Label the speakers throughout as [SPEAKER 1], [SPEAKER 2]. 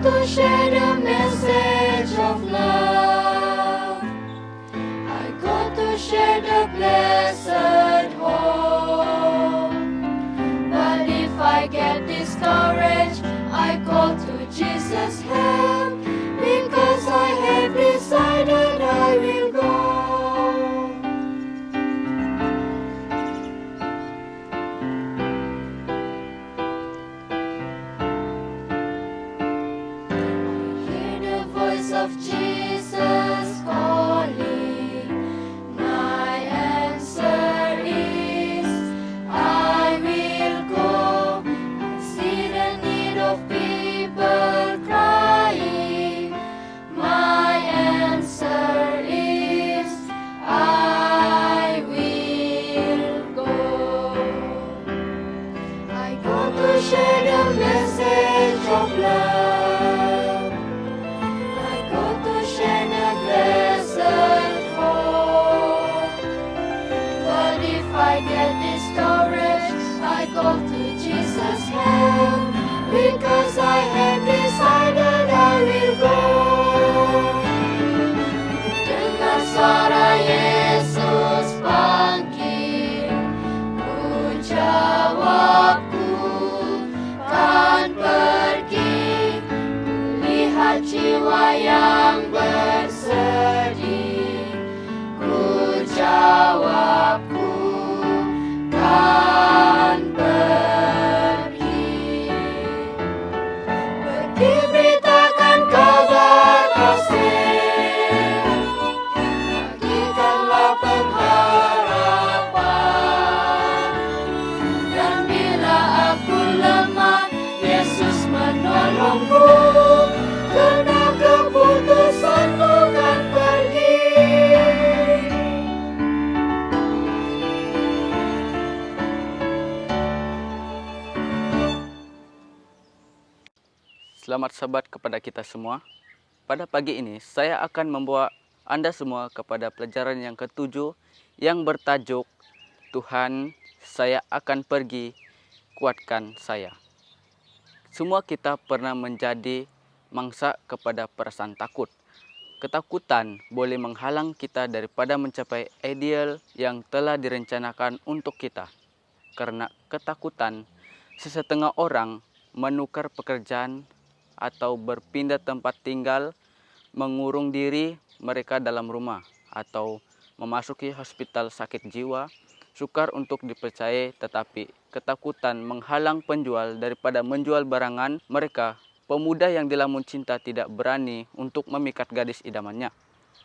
[SPEAKER 1] to share the message of love. I go to share the blessed hope. But if I get discouraged, I call to Jesus' help, because I have decided I will go. Of Jesus calling, my answer is, I will go. I see the need of people crying. My answer is, I will go. I go to share the message of love. I get discouraged, I go to Jesus' help, because I have decided I will go. Dengar suara Yesus panggil, ku jawab ku kan pergi, melihat jiwa yang bersedih, ku jawab kan pergi beritakan kabar kasih, bagikanlah pengharapan, dan bila aku lemah, Yesus menolongku, karena keputusanku kan pergi.
[SPEAKER 2] Selamat Sabat kepada kita semua. Pada pagi ini saya akan membawa Anda semua kepada pelajaran yang ke-7 yang bertajuk Tuhan, saya akan pergi, kuatkan saya. Semua kita pernah menjadi mangsa kepada perasaan takut. Ketakutan boleh menghalang kita daripada mencapai ideal yang telah direncanakan untuk kita. Karena ketakutan, sesetengah orang menukar pekerjaan atau berpindah tempat tinggal, mengurung diri mereka dalam rumah, atau memasuki hospital sakit jiwa, sukar untuk dipercayai, tetapi ketakutan menghalang penjual daripada menjual barangan mereka. Pemuda yang dilamun cinta tidak berani untuk memikat gadis idamannya.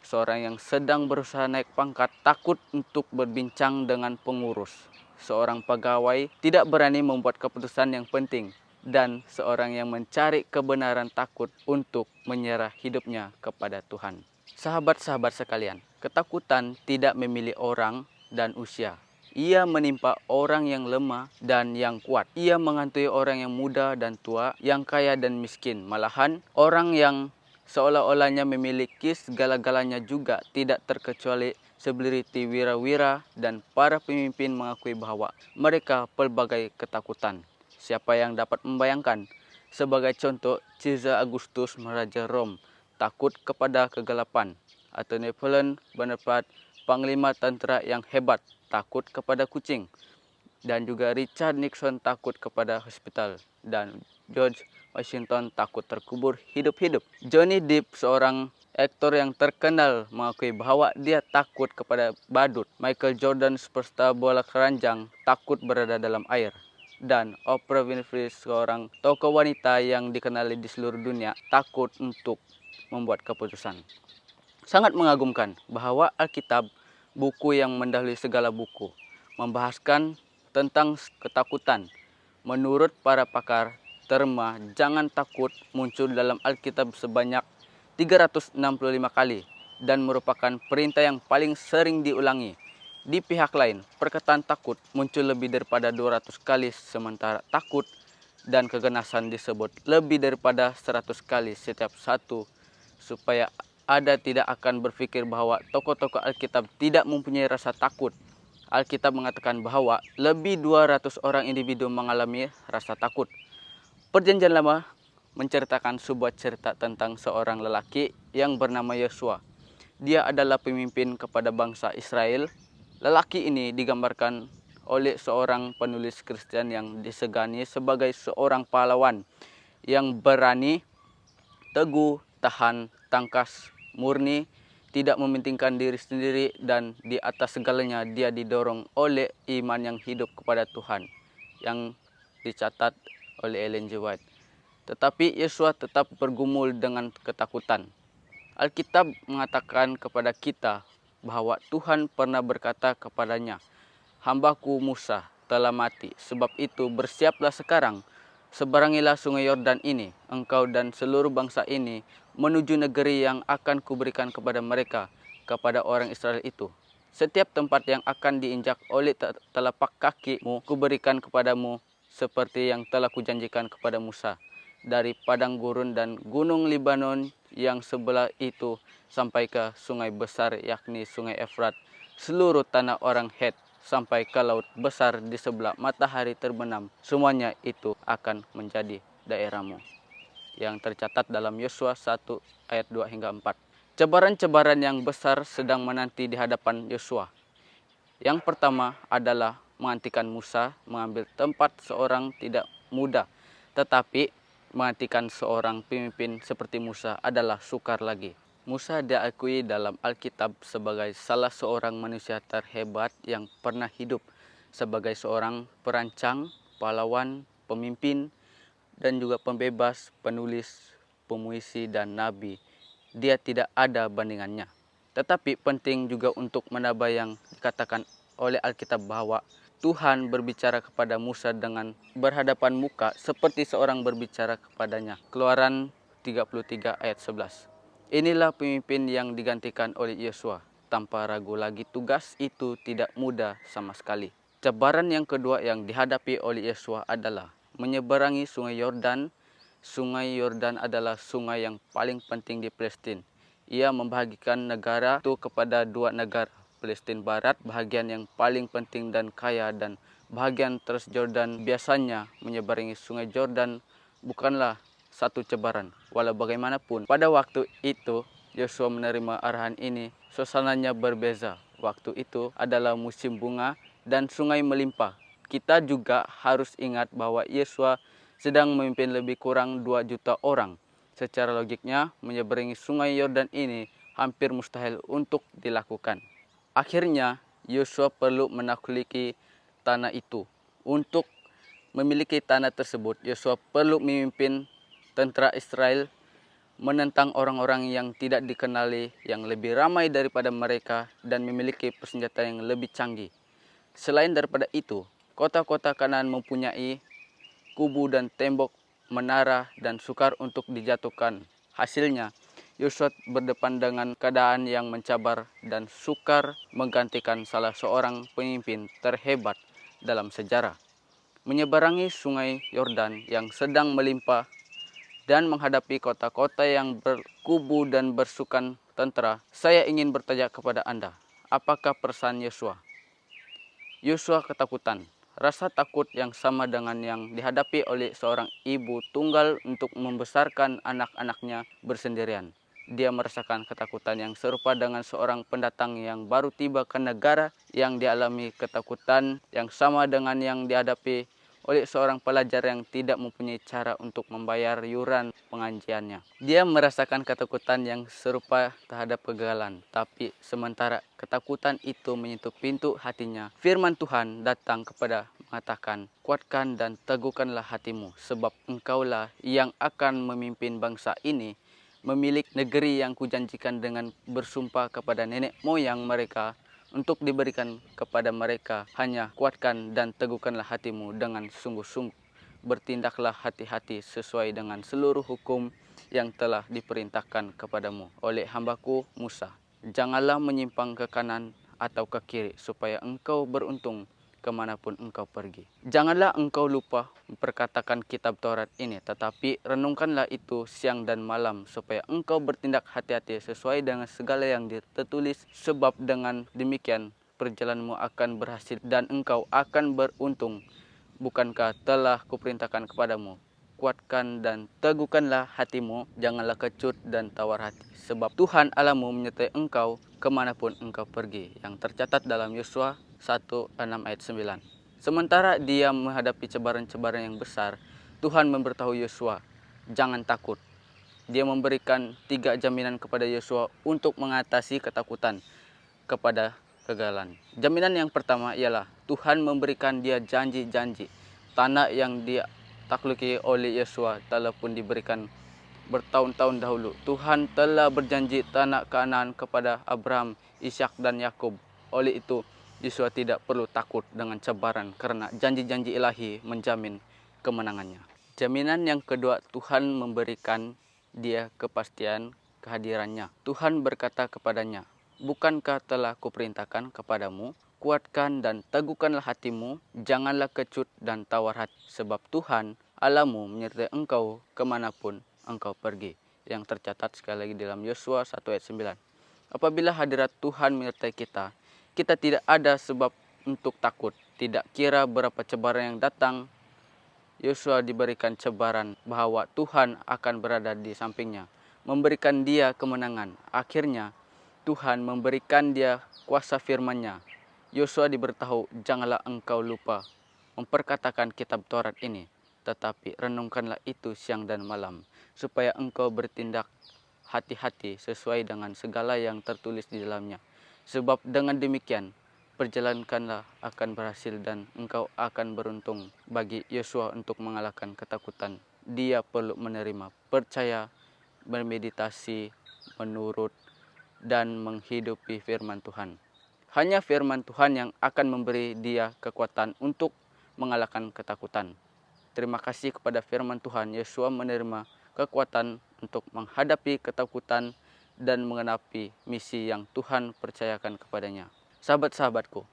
[SPEAKER 2] Seorang yang sedang berusaha naik pangkat takut untuk berbincang dengan pengurus. Seorang pegawai tidak berani membuat keputusan yang penting. Dan seorang yang mencari kebenaran takut untuk menyerah hidupnya kepada Tuhan. Sahabat-sahabat sekalian, ketakutan tidak memilih orang dan usia. Ia menimpa orang yang lemah dan yang kuat. Ia menghantui orang yang muda dan tua, yang kaya dan miskin. Malahan orang yang seolah-olahnya memiliki segala-galanya juga tidak terkecuali selebriti wira-wira dan para pemimpin mengakui bahwa mereka pelbagai ketakutan. Siapa yang dapat membayangkan? Sebagai contoh, Caesar Augustus, Raja Rom, takut kepada kegelapan. Atau Napoleon Bonaparte, panglima tentera yang hebat, takut kepada kucing. Dan juga Richard Nixon takut kepada hospital. Dan George Washington takut terkubur hidup-hidup. Johnny Depp, seorang aktor yang terkenal, mengakui bahwa dia takut kepada badut. Michael Jordan, superstar bola keranjang, takut berada dalam air. Dan Oprah Winfrey, seorang tokoh wanita yang dikenali di seluruh dunia, takut untuk membuat keputusan. Sangat mengagumkan bahwa Alkitab, buku yang mendahului segala buku, membahaskan tentang ketakutan. Menurut para pakar, terma jangan takut muncul dalam Alkitab sebanyak 365 kali dan merupakan perintah yang paling sering diulangi. Di pihak lain, perkataan takut muncul lebih daripada 200 kali, sementara takut dan keganasan disebut lebih daripada 100 kali setiap satu, supaya Anda tidak akan berpikir bahwa tokoh-tokoh Alkitab tidak mempunyai rasa takut. Alkitab mengatakan bahwa lebih 200 orang individu mengalami rasa takut. Perjanjian Lama menceritakan sebuah cerita tentang seorang lelaki yang bernama Yosua. Dia adalah pemimpin kepada bangsa Israel. Lelaki ini digambarkan oleh seorang penulis Kristen yang disegani sebagai seorang pahlawan yang berani, teguh, tahan, tangkas, murni, tidak mementingkan diri sendiri, dan di atas segalanya dia didorong oleh iman yang hidup kepada Tuhan yang dicatat oleh Ellen G. White. Tetapi Yosua tetap bergumul dengan ketakutan. Alkitab mengatakan kepada kita bahwa Tuhan pernah berkata kepadanya, "Hambaku Musa telah mati, sebab itu bersiaplah sekarang, seberangilah sungai Yordan ini, engkau dan seluruh bangsa ini, menuju negeri yang akan kuberikan kepada mereka, kepada orang Israel itu. Setiap tempat yang akan diinjak oleh telapak kakimu, kuberikan kepadamu, seperti yang telah kujanjikan kepada Musa. Dari padang gurun dan gunung Libanon yang sebelah itu sampai ke sungai besar yakni sungai Efrat, seluruh tanah orang Het sampai ke laut besar di sebelah matahari terbenam, semuanya itu akan menjadi daerahmu." Yang tercatat dalam Yosua 1 ayat 2 hingga 4. Cebaran-cebaran yang besar sedang menanti di hadapan Yosua. Yang pertama adalah menghentikan Musa mengambil tempat seorang tidak muda, tetapi menghentikan seorang pemimpin seperti Musa adalah sukar lagi. Musa diakui dalam Alkitab sebagai salah seorang manusia terhebat yang pernah hidup sebagai seorang perancang, pahlawan, pemimpin, dan juga pembebas, penulis, pemuisi, dan nabi. Dia tidak ada bandingannya. Tetapi penting juga untuk menambah yang dikatakan oleh Alkitab bahwa Tuhan berbicara kepada Musa dengan berhadapan muka seperti seorang berbicara kepadanya. Keluaran 33 ayat 11. Inilah pemimpin yang digantikan oleh Yosua. Tanpa ragu lagi tugas itu tidak mudah sama sekali. Cabaran yang kedua yang dihadapi oleh Yosua adalah menyeberangi sungai Yordan. Sungai Yordan adalah sungai yang paling penting di Palestina. Ia membagikan negara itu kepada dua negara. Palestina Barat, bahagian yang paling penting dan kaya, dan bahagian Transjordan. Biasanya menyeberangi sungai Jordan bukanlah satu cabaran. Walau bagaimanapun, pada waktu itu Yosua menerima arahan ini, suasananya berbeza. Waktu itu adalah musim bunga dan sungai melimpah. Kita juga harus ingat bahwa Yosua sedang memimpin lebih kurang 2 juta orang. Secara logiknya, menyeberangi sungai Yordan ini hampir mustahil untuk dilakukan. Akhirnya, Yosua perlu menaklukkan tanah itu. Untuk memiliki tanah tersebut, Yosua perlu memimpin tentara Israel menentang orang-orang yang tidak dikenali, yang lebih ramai daripada mereka, dan memiliki persenjataan yang lebih canggih. Selain daripada itu, kota-kota Kanaan mempunyai kubu dan tembok, menara, dan sukar untuk dijatuhkan. Hasilnya, Yosua berdepan dengan keadaan yang mencabar dan sukar menggantikan salah seorang pemimpin terhebat dalam sejarah. Menyeberangi sungai Yordan yang sedang melimpah dan menghadapi kota-kota yang berkubu dan bersukan tentara, saya ingin bertanya kepada Anda, apakah perasaan Yosua? Yosua ketakutan. Rasa takut yang sama dengan yang dihadapi oleh seorang ibu tunggal untuk membesarkan anak-anaknya bersendirian. Dia merasakan ketakutan yang serupa dengan seorang pendatang yang baru tiba ke negara, yang dialami ketakutan yang sama dengan yang dihadapi oleh seorang pelajar yang tidak mempunyai cara untuk membayar yuran pengajiannya. Dia merasakan ketakutan yang serupa terhadap kegagalan, tapi sementara ketakutan itu menyentuh pintu hatinya, firman Tuhan datang kepada mengatakan, "Kuatkan dan teguhkanlah hatimu, sebab engkaulah yang akan memimpin bangsa ini, memiliki negeri yang kujanjikan dengan bersumpah kepada nenek moyang mereka untuk diberikan kepada mereka. Hanya kuatkan dan teguhkanlah hatimu dengan sungguh-sungguh. Bertindaklah hati-hati sesuai dengan seluruh hukum yang telah diperintahkan kepadamu oleh hambaku Musa. Janganlah menyimpang ke kanan atau ke kiri, supaya engkau beruntung kemanapun engkau pergi. Janganlah engkau lupa memperkatakan kitab Taurat ini, tetapi renungkanlah itu siang dan malam, supaya engkau bertindak hati-hati sesuai dengan segala yang tertulis, sebab dengan demikian perjalananmu akan berhasil dan engkau akan beruntung. Bukankah telah kuperintahkan kepadamu? kuatkan dan teguhkanlah hatimu, janganlah kecut dan tawar hati. Sebab Tuhan Allahmu menyertai engkau kemanapun engkau pergi. Yang tercatat dalam Yosua 1:6 ayat 9. Sementara dia menghadapi cebaran-cebaran yang besar, Tuhan memberitahu Yosua, jangan takut. Dia memberikan 3 jaminan kepada Yosua untuk mengatasi ketakutan kepada kegagalan. Jaminan yang pertama ialah Tuhan memberikan dia janji-janji. Tanah yang dia takluki oleh Yosua telah pun diberikan bertahun-tahun dahulu. Tuhan telah berjanji tanah Kanaan kepada Abraham, Ishak dan Yakub. Oleh itu, Yosua tidak perlu takut dengan cabaran karena janji-janji ilahi menjamin kemenangannya. Jaminan yang kedua, Tuhan memberikan dia kepastian kehadirannya. Tuhan berkata kepadanya, bukankah telah kuperintahkan kepadamu, kuatkan dan teguhkanlah hatimu, janganlah kecut dan tawar hati, sebab Tuhan Allahmu menyertai engkau kemanapun engkau pergi. Yang tercatat sekali lagi dalam Yosua 1 ayat 9. Apabila hadirat Tuhan menyertai kita, kita tidak ada sebab untuk takut. Tidak kira berapa cabaran yang datang, Yosua diberikan cabaran bahwa Tuhan akan berada di sampingnya, memberikan dia kemenangan. Akhirnya Tuhan memberikan dia kuasa firman-Nya. Yosua diberitahu, janganlah engkau lupa memperkatakan kitab Taurat ini, tetapi renungkanlah itu siang dan malam, supaya engkau bertindak hati-hati sesuai dengan segala yang tertulis di dalamnya. Sebab dengan demikian, perjalankanlah akan berhasil dan engkau akan beruntung. Bagi Yosua untuk mengalahkan ketakutan, dia perlu menerima, percaya, bermeditasi, menurut, dan menghidupi firman Tuhan. Hanya firman Tuhan yang akan memberi dia kekuatan untuk mengalahkan ketakutan. Terima kasih kepada firman Tuhan, Yosua menerima kekuatan untuk menghadapi ketakutan dan mengenapi misi yang Tuhan percayakan kepadanya. Sahabat-sahabatku,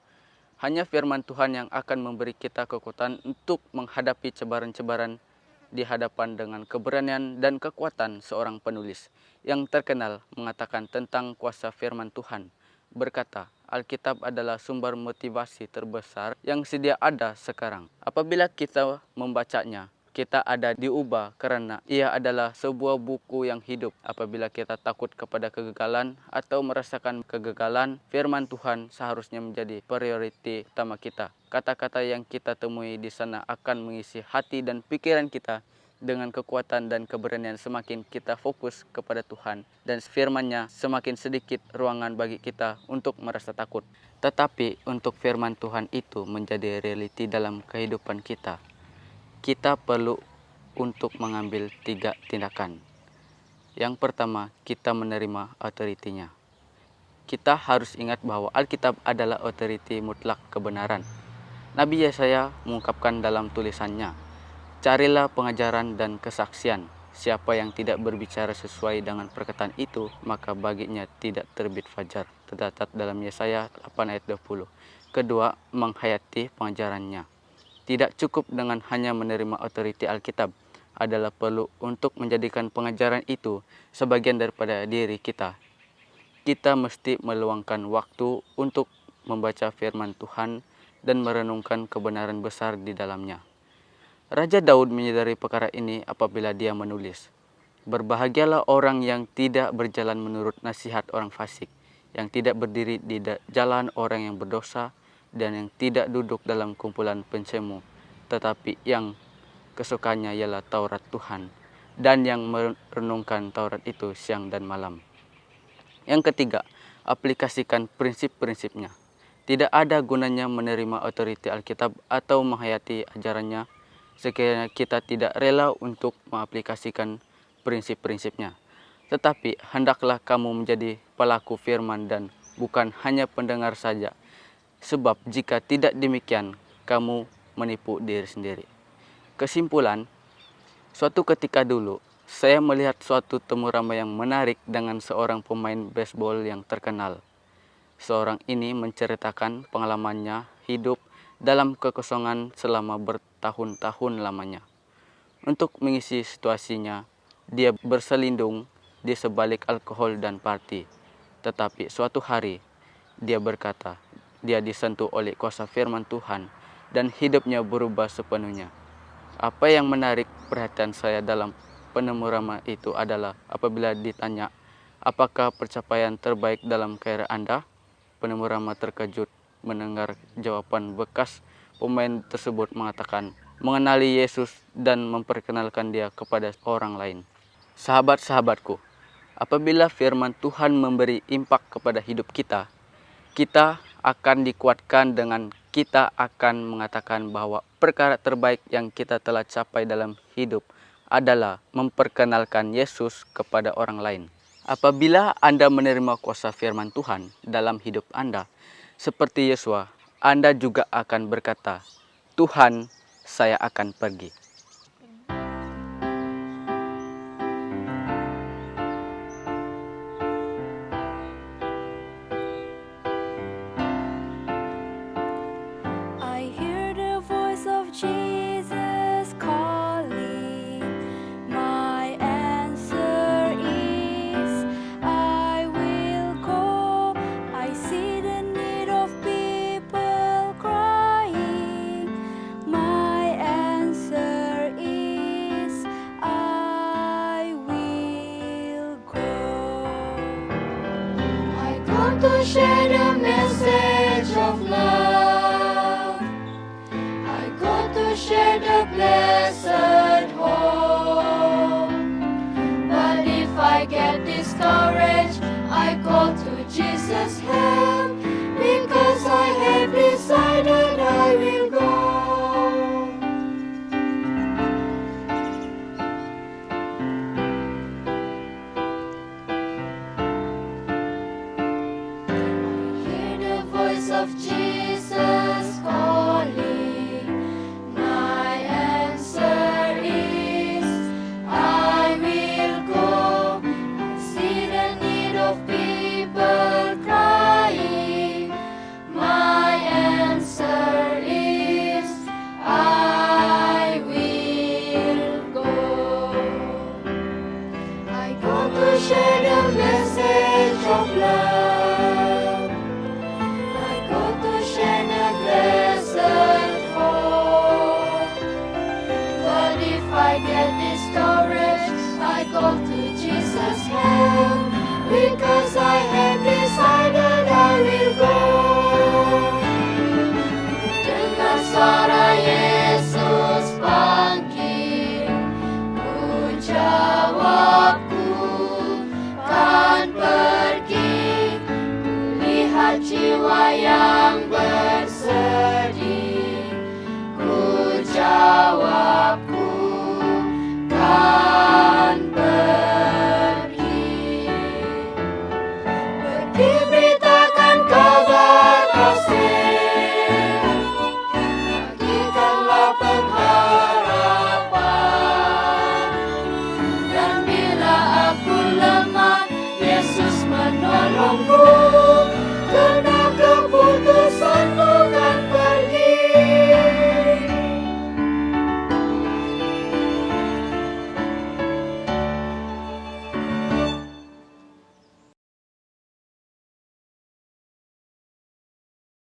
[SPEAKER 2] hanya firman Tuhan yang akan memberi kita kekuatan untuk menghadapi cabaran-cabaran di hadapan dengan keberanian dan kekuatan seorang penulis yang terkenal mengatakan tentang kuasa firman Tuhan. Berkata, Alkitab adalah sumber motivasi terbesar yang sedia ada sekarang. Apabila kita membacanya, kita ada diubah karena ia adalah sebuah buku yang hidup. Apabila kita takut kepada kegagalan atau merasakan kegagalan, firman Tuhan seharusnya menjadi prioriti utama kita. Kata-kata yang kita temui di sana akan mengisi hati dan pikiran kita dengan kekuatan dan keberanian. Semakin kita fokus kepada Tuhan dan firman-Nya, semakin sedikit ruangan bagi kita untuk merasa takut. Tetapi untuk firman Tuhan itu menjadi realiti dalam kehidupan kita, kita perlu untuk mengambil 3 tindakan. Yang pertama, kita menerima otoritinya. Kita harus ingat bahwa Alkitab adalah otoriti mutlak kebenaran. Nabi Yesaya mengungkapkan dalam tulisannya, carilah pengajaran dan kesaksian. Siapa yang tidak berbicara sesuai dengan perkataan itu, maka baginya tidak terbit fajar. Tercatat dalam Yesaya 8 ayat 20. Kedua, menghayati pengajarannya. Tidak cukup dengan hanya menerima otoriti Alkitab, adalah perlu untuk menjadikan pengajaran itu sebagian daripada diri kita. Kita mesti meluangkan waktu untuk membaca firman Tuhan dan merenungkan kebenaran besar di dalamnya. Raja Daud menyadari perkara ini apabila dia menulis, berbahagialah orang yang tidak berjalan menurut nasihat orang fasik, yang tidak berdiri di jalan orang yang berdosa, dan yang tidak duduk dalam kumpulan pencemu, tetapi yang kesukaannya ialah Taurat Tuhan, dan yang merenungkan Taurat itu siang dan malam. Yang ketiga, aplikasikan prinsip-prinsipnya. Tidak ada gunanya menerima otoriti Alkitab atau menghayati ajarannya sekiranya kita tidak rela untuk mengaplikasikan prinsip-prinsipnya. Tetapi hendaklah kamu menjadi pelaku firman dan bukan hanya pendengar saja. Sebab jika tidak demikian, kamu menipu diri sendiri. Kesimpulan, suatu ketika dulu, saya melihat suatu temu ramai yang menarik dengan seorang pemain baseball yang terkenal. Seorang ini menceritakan pengalamannya hidup dalam kekosongan selama bertahun-tahun lamanya. Untuk mengisi situasinya, dia berselindung di sebalik alkohol dan party. Tetapi suatu hari, dia berkata, dia disentuh oleh kuasa firman Tuhan dan hidupnya berubah sepenuhnya. Apa yang menarik perhatian saya dalam penemu Rama itu adalah apabila ditanya, apakah pencapaian terbaik dalam karir Anda? Penemu Rama terkejut mendengar jawaban bekas pemain tersebut mengatakan, mengenali Yesus dan memperkenalkan dia kepada orang lain. Sahabat-sahabatku, apabila firman Tuhan memberi impak kepada hidup kita, kita akan dikuatkan dengan kita akan mengatakan bahwa perkara terbaik yang kita telah capai dalam hidup adalah memperkenalkan Yesus kepada orang lain. Apabila Anda menerima kuasa firman Tuhan dalam hidup Anda, seperti Yesua, Anda juga akan berkata, Tuhan, saya akan pergi.
[SPEAKER 1] I hear the voice of Jesus calling. My answer is, I will go. I see the need of people crying. My answer is, I will go. I come to share the message of love. I go to share the blessed hope. But if I get discouraged, I call to Jesus' help, because I have decided I will go. I hear the voice of Jesus calling. My answer is, I will go. I see the need of people crying. My answer is, I will go. I go to share the message of love. I go to share the blessed hope. But if I get discouraged, I go to Jesus' help, because I have decided I will go. Dengar suara Yesus panggil, ku jawab ku kan pergi. Lihat jiwa yang bersedih, ku jawab ku kan